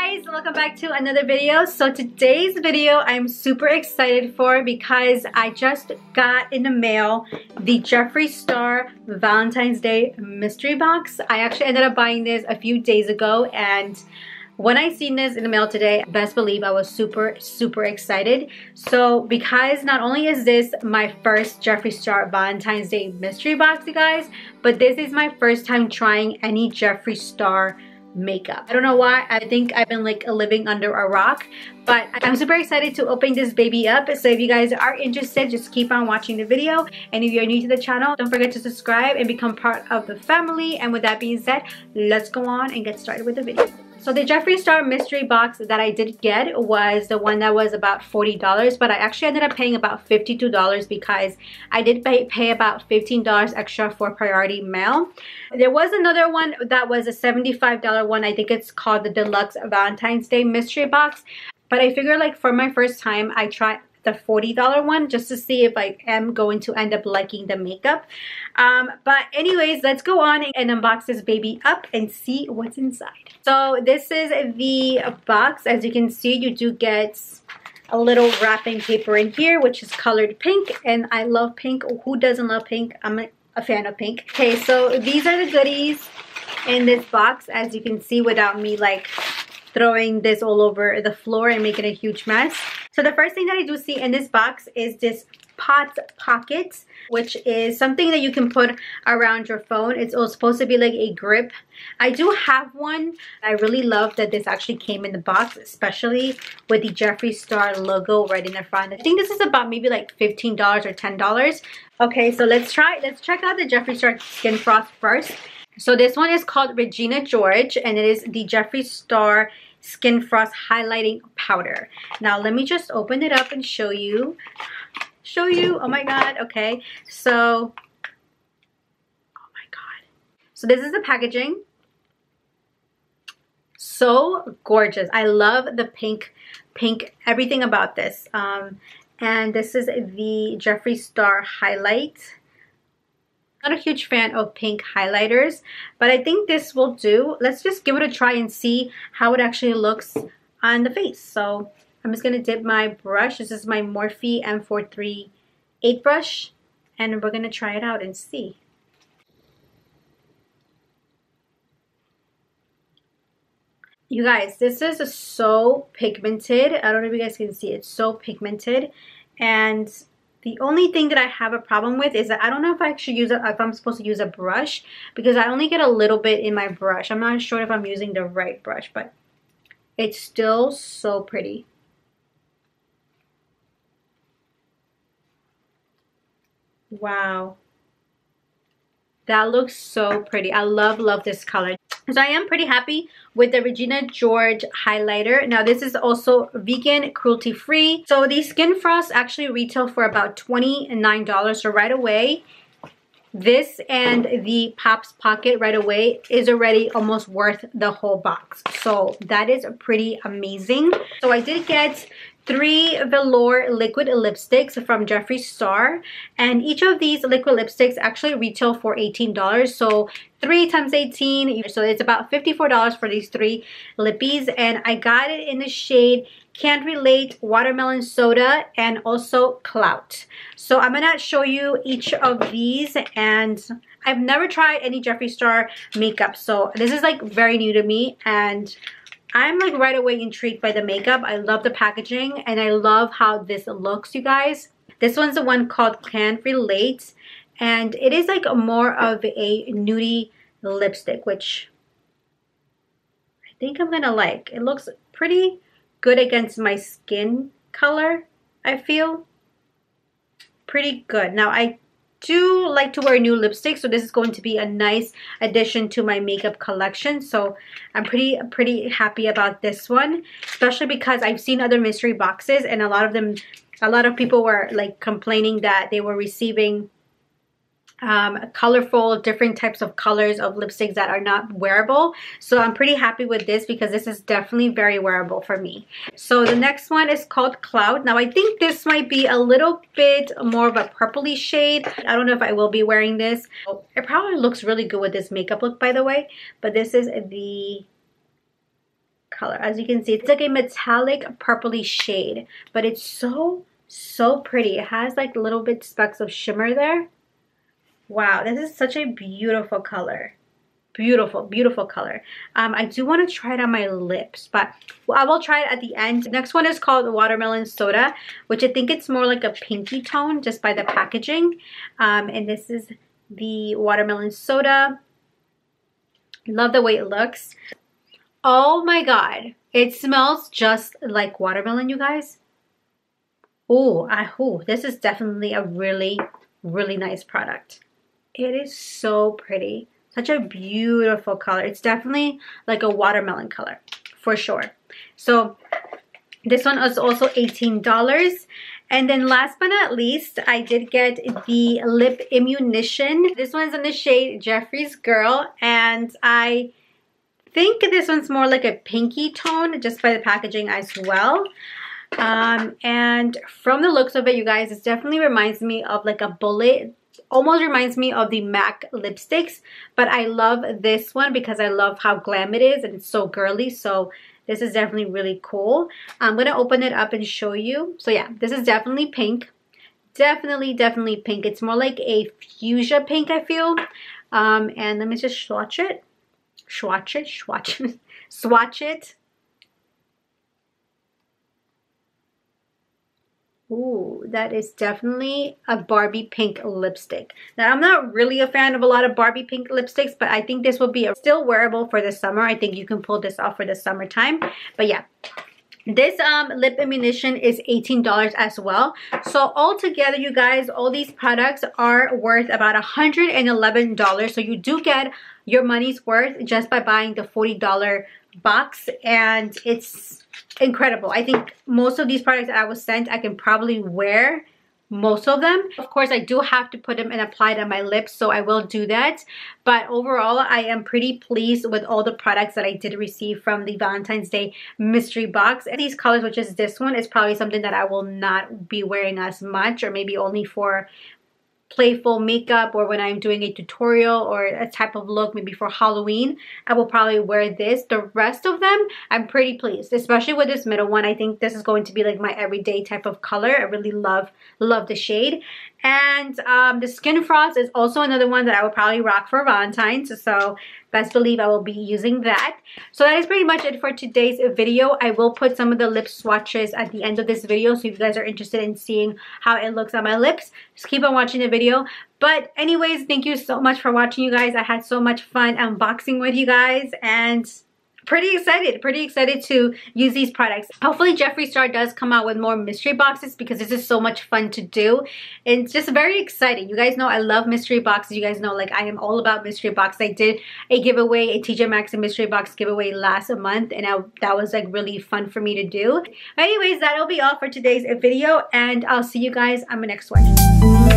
guys, welcome back to another video. So today's video I'm super excited for because I just got in the mail the Jeffree Star Valentine's Day mystery box. I actually ended up buying this a few days ago, and when I seen this in the mail today, best believe I was super excited. So because not only is this my first Jeffree Star Valentine's Day mystery box, you guys, but this is my first time trying any Jeffree Star makeup. I don't know why. I think I've been like living under a rock, but I'm super excited to open this baby up. So if you guys are interested, just keep on watching the video, and if you're new to the channel, don't forget to subscribe and become part of the family. And with that being said, let's go on and get started with the video. So the Jeffree Star mystery box that I did get was the one that was about $40, but I actually ended up paying about $52 because I did pay about $15 extra for priority mail. There was another one that was a $75 one. I think it's called the Deluxe Valentine's Day mystery box, but I figured like for my first time I tried the $40 one just to see if I am going to end up liking the makeup. But anyways, let's go on and unbox this baby up and see what's inside. So this is the box. As you can see, you do get a little wrapping paper in here, which is colored pink, and I love pink. Who doesn't love pink? I'm a fan of pink. Okay, so these are the goodies in this box, as you can see, without me like throwing this all over the floor and making a huge mess. So the first thing that I do see in this box is this pot pocket, which is something that you can put around your phone. It's all supposed to be like a grip. I do have one. I really love that this actually came in the box, especially with the Jeffree Star logo right in the front. I think this is about maybe like $15 or $10. Okay, so let's check out the Jeffree Star Skin Frost first. So this one is called Regina George, and it is the Jeffree Star Skin Frost Highlighting Powder. Now let me just open it up and show you. Oh my god. Okay, so oh my god, so this is the packaging. So gorgeous. I love the pink everything about this. And this is the Jeffree Star highlight. Not a huge fan of pink highlighters, but I think this will do. Let's just give it a try and see how it actually looks on the face. So I'm just gonna dip my brush. This is my Morphe M438 brush, and we're gonna try it out and see. You guys, this is so pigmented. I don't know if you guys can see. It's so pigmented, and the only thing that I have a problem with is that I don't know if I should use if I'm supposed to use a brush, because I only get a little bit in my brush. I'm not sure if I'm using the right brush, but it's still so pretty. Wow, that looks so pretty. I love this color. So I am pretty happy with the Regina George highlighter. Now this is also vegan, cruelty free. So these Skin Frost actually retail for about $29. So right away, this and the Pops Pocket right away is already almost worth the whole box. So that is pretty amazing. So I did get 3 velour liquid lipsticks from Jeffree Star, and each of these liquid lipsticks actually retail for $18. So 3 times 18, so it's about $54 for these 3 lippies, and I got it in the shade Can't Relate, Watermelon Soda, and also Clout. So I'm gonna show you each of these, and I've never tried any Jeffree Star makeup, so this is like very new to me, and I'm like right away intrigued by the makeup. I love the packaging, and I love how this looks, you guys. This one's the one called Can't Relate, and it is like more of a nudie lipstick, which I think I'm gonna like. It looks pretty good against my skin color. I feel pretty good. Now I do like to wear new lipstick, so this is going to be a nice addition to my makeup collection. So I'm pretty happy about this one, especially because I've seen other mystery boxes, and a lot of people were like complaining that they were receiving colorful, different types of colors of lipsticks that are not wearable. So I'm pretty happy with this because this is definitely very wearable for me. So the next one is called Cloud. Now I think this might be a little bit more of a purpley shade. I don't know if I will be wearing this. It probably looks really good with this makeup look, by the way, but this is the color. As you can see, it's like a metallic purpley shade, but it's so pretty. It has like little bit specks of shimmer there. Wow, this is such a beautiful color. Beautiful color. I do want to try it on my lips, but I will try it at the end. The next one is called Watermelon Soda, which I think it's more like a pinky tone just by the packaging. And this is the Watermelon Soda. Love the way it looks. Oh my god, it smells just like watermelon, you guys. Oh, this is definitely a really nice product. It is so pretty. Such a beautiful color. It's definitely like a watermelon color for sure. So this one is also $18. And then last but not least, I did get the lip ammunition. This one's in the shade Jeffree's Girl, and I think this one's more like a pinky tone just by the packaging as well. And from the looks of it, you guys, it definitely reminds me of like a bullet. Almost reminds me of the MAC lipsticks, but I love this one because I love how glam it is and it's so girly. So this is definitely really cool. I'm gonna open it up and show you. So yeah, this is definitely pink. Definitely pink. It's more like a fuchsia pink, I feel. And let me just swatch it. Swatch it. Ooh, that is definitely a Barbie pink lipstick. Now, I'm not really a fan of a lot of Barbie pink lipsticks, but I think this will be still wearable for the summer. I think you can pull this off for the summertime. But yeah, this lip ammunition is $18 as well. So altogether, you guys, all these products are worth about $111. So you do get your money's worth just by buying the $40 box, and it's incredible. I think most of these products that I was sent, I can probably wear most of them. Of course, I do have to put them and apply it on my lips, so I will do that. But overall, I am pretty pleased with all the products that I did receive from the Valentine's Day mystery box. And these colors, which is this one, is probably something that I will not be wearing as much, or maybe only for playful makeup or when I'm doing a tutorial or a type of look, maybe for Halloween. I will probably wear this. The rest of them, I'm pretty pleased, especially with this middle one. I think this is going to be like my everyday type of color. I really love the shade. And the Skin Frost is also another one that I would probably rock for Valentine's. So best believe I will be using that. So that is pretty much it for today's video. I will put some of the lip swatches at the end of this video. So if you guys are interested in seeing how it looks on my lips, just keep on watching the video. But anyways, thank you so much for watching, you guys. I had so much fun unboxing with you guys, and pretty excited to use these products. Hopefully Jeffree Star does come out with more mystery boxes, because this is so much fun to do. It's just very exciting. You guys know I love mystery boxes. You guys know, like, I am all about mystery boxes. I did a giveaway, a TJ Maxx and mystery box giveaway last month, and that was like really fun for me to do. But anyways, that'll be all for today's video, and I'll see you guys on my next one.